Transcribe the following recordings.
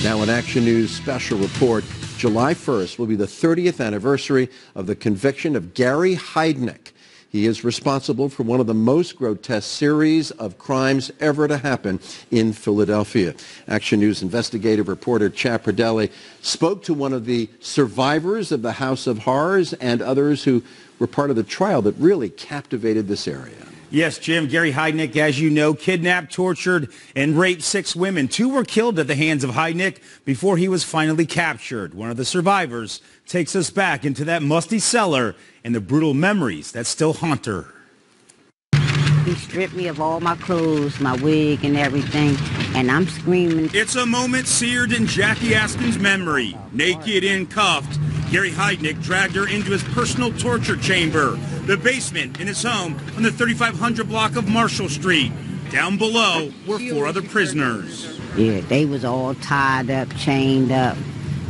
Now, an Action News special report. July 1st will be the 30th anniversary of the conviction of Gary Heidnik. He is responsible for one of the most grotesque series of crimes ever to happen in Philadelphia. Action News investigative reporter Chad Pradelli spoke to one of the survivors of the House of Horrors and others who were part of the trial that really captivated this area. Yes, Jim. Gary Heidnik, as you know, kidnapped, tortured, and raped 6 women. 2 were killed at the hands of Heidnik before he was finally captured. One of the survivors takes us back into that musty cellar and the brutal memories that still haunt her. He stripped me of all my clothes, my wig, and everything, and I'm screaming. It's a moment seared in Jackie Aston's memory. Naked and cuffed, Gary Heidnik dragged her into his personal torture chamber, the basement in his home on the 3500 block of Marshall Street. Down below were 4 other prisoners. Yeah, they was all tied up, chained up.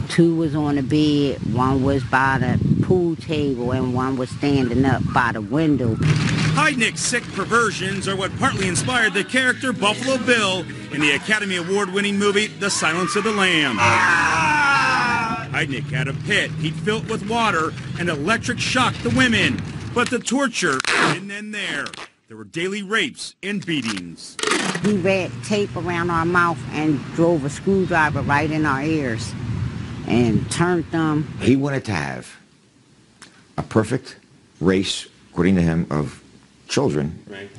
2 was on the bed, 1 was by the pool table, and 1 was standing up by the window. Heidnik's sick perversions are what partly inspired the character Buffalo Bill in the Academy Award-winning movie The Silence of the Lambs. Heidnik had a pit he'd filled with water and electric shocked the women. But the torture didn't end there. There were daily rapes and beatings. He wrapped tape around our mouth and drove a screwdriver right in our ears and turned them. He wanted to have a perfect race, according to him, of children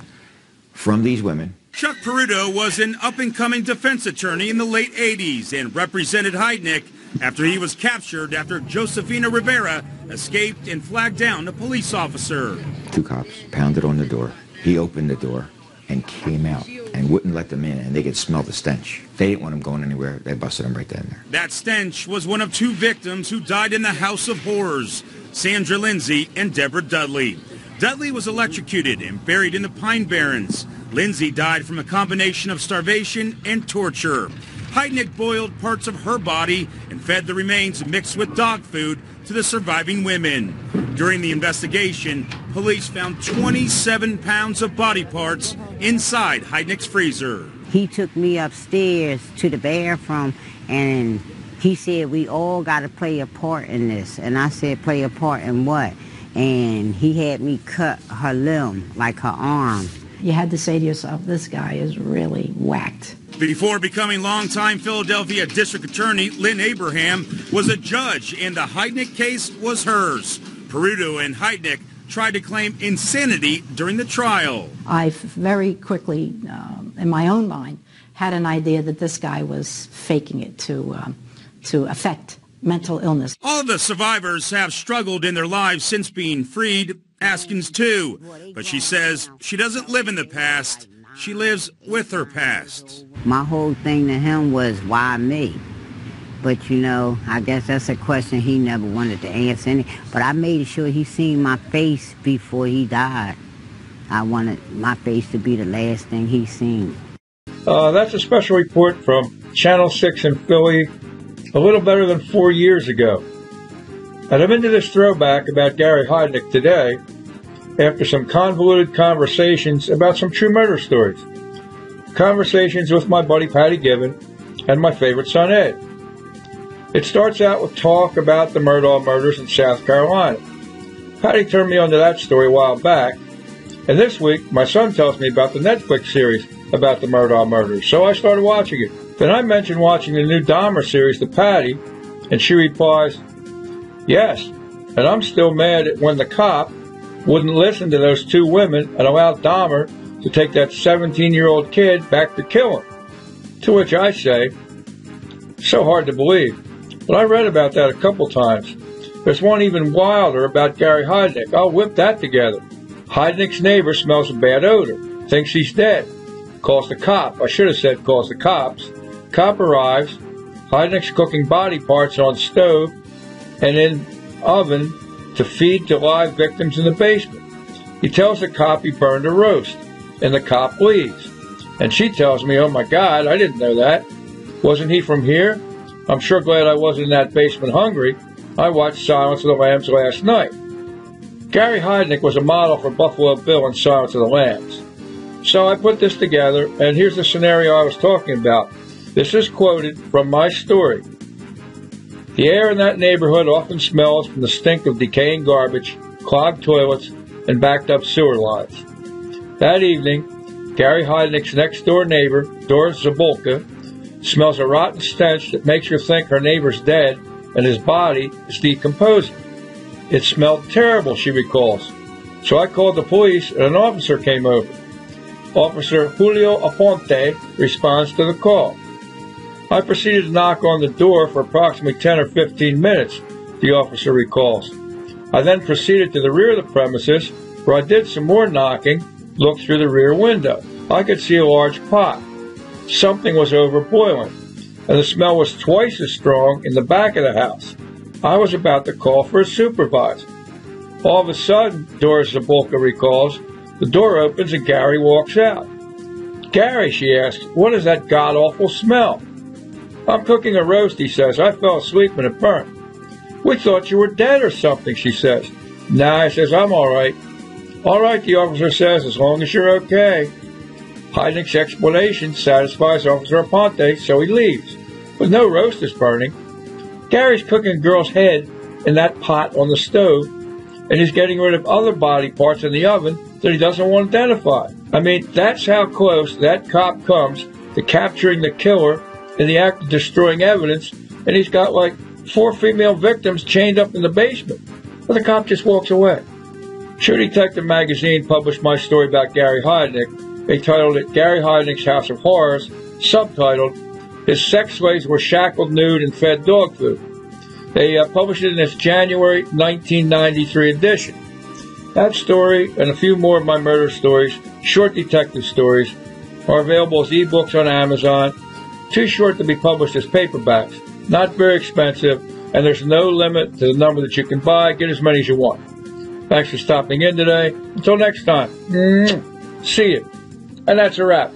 from these women. Chuck Peruto was an up-and-coming defense attorney in the late 80s and represented Heidnik after he was captured after Josefina Rivera escaped and flagged down a police officer. 2 cops pounded on the door. He opened the door and came out and wouldn't let them in, and they could smell the stench. They didn't want him going anywhere. They busted him right then and there. That stench was one of 2 victims who died in the House of Horrors, Sandra Lindsay and Deborah Dudley. Dudley was electrocuted and buried in the Pine Barrens. Lindsay died from a combination of starvation and torture. Heidnik boiled parts of her body and fed the remains mixed with dog food to the surviving women. During the investigation, police found 27 pounds of body parts inside Heidnik's freezer. He took me upstairs to the bathroom, and he said, we all got to play a part in this. And I said, play a part in what? And he had me cut her limb, like her arm. You had to say to yourself, this guy is really whacked. Before becoming longtime Philadelphia District Attorney, Lynn Abraham was a judge, and the Heidnik case was hers. Peruto and Heidnik tried to claim insanity during the trial. I very quickly, in my own mind, had an idea that this guy was faking it to affect mental illness. All of the survivors have struggled in their lives since being freed. Askins too, but she says she doesn't live in the past. She lives with her past. My whole thing to him was, why me? But, you know, I guess that's a question he never wanted to answer. But I made sure he seen my face before he died. I wanted my face to be the last thing he seen. That's a special report from Channel 6 in Philly a little better than 4 years ago. And I'm into this throwback about Gary Heidnik today after some convoluted conversations about some true murder stories. Conversations with my buddy Patty Gibbon and my favorite son Ed. It starts out with talk about the Murdaugh murders in South Carolina. Patty turned me onto that story a while back, and this week my son tells me about the Netflix series about the Murdaugh murders, so I started watching it. Then I mentioned watching the new Dahmer series to Patty, and she replies, yes, and I'm still mad at when the cop wouldn't listen to those 2 women and allowed Dahmer to take that 17-year-old kid back to kill him. To which I say, so hard to believe. But I read about that a couple times. There's one even wilder about Gary Heidnik. I'll whip that together. Heidnik's neighbor smells a bad odor, thinks he's dead, calls the cop. I should have said calls the cops. Cop arrives. Heidnik's cooking body parts on stove and in oven to feed to live victims in the basement. He tells the cop he burned a roast, and the cop leaves. And she tells me, oh my God, I didn't know that. Wasn't he from here? I'm sure glad I wasn't in that basement hungry. I watched Silence of the Lambs last night. Gary Heidnik was a model for Buffalo Bill in Silence of the Lambs. So I put this together, and here's the scenario I was talking about. This is quoted from my story. The air in that neighborhood often smells from the stink of decaying garbage, clogged toilets, and backed up sewer lines. That evening, Gary Heidnik's next-door neighbor, Doris Zabulka, smells a rotten stench that makes her think her neighbor's dead and his body is decomposing. It smelled terrible, she recalls. So I called the police and an officer came over. Officer Julio Aponte responds to the call. I proceeded to knock on the door for approximately 10 or 15 minutes, the officer recalls. I then proceeded to the rear of the premises, where I did some more knocking, looked through the rear window. I could see a large pot. Something was overboiling, and the smell was twice as strong in the back of the house. I was about to call for a supervisor. All of a sudden, Doris Zabulka recalls, the door opens and Gary walks out. Gary, she asks, what is that god-awful smell? I'm cooking a roast, he says. I fell asleep and it burnt. We thought you were dead or something, she says. Nah, I says, I'm all right. All right, the officer says, as long as you're okay. Heidnik's explanation satisfies Officer Aponte, so he leaves. But no roast is burning. Gary's cooking a girl's head in that pot on the stove, and he's getting rid of other body parts in the oven that he doesn't want to identify. I mean, that's how close that cop comes to capturing the killer in the act of destroying evidence, and he's got like 4 female victims chained up in the basement. But the cop just walks away. True Detective magazine published my story about Gary Heidnik. They titled it Gary Heidnik's House of Horrors, subtitled His Sex Slaves Were Shackled, Nude, and Fed Dog Food. They published it in its January 1993 edition. That story and a few more of my murder stories, short detective stories, are available as ebooks on Amazon. Too short to be published as paperbacks. Not very expensive, and there's no limit to the number that you can buy. Get as many as you want. Thanks for stopping in today. Until next time. See you. And that's a wrap.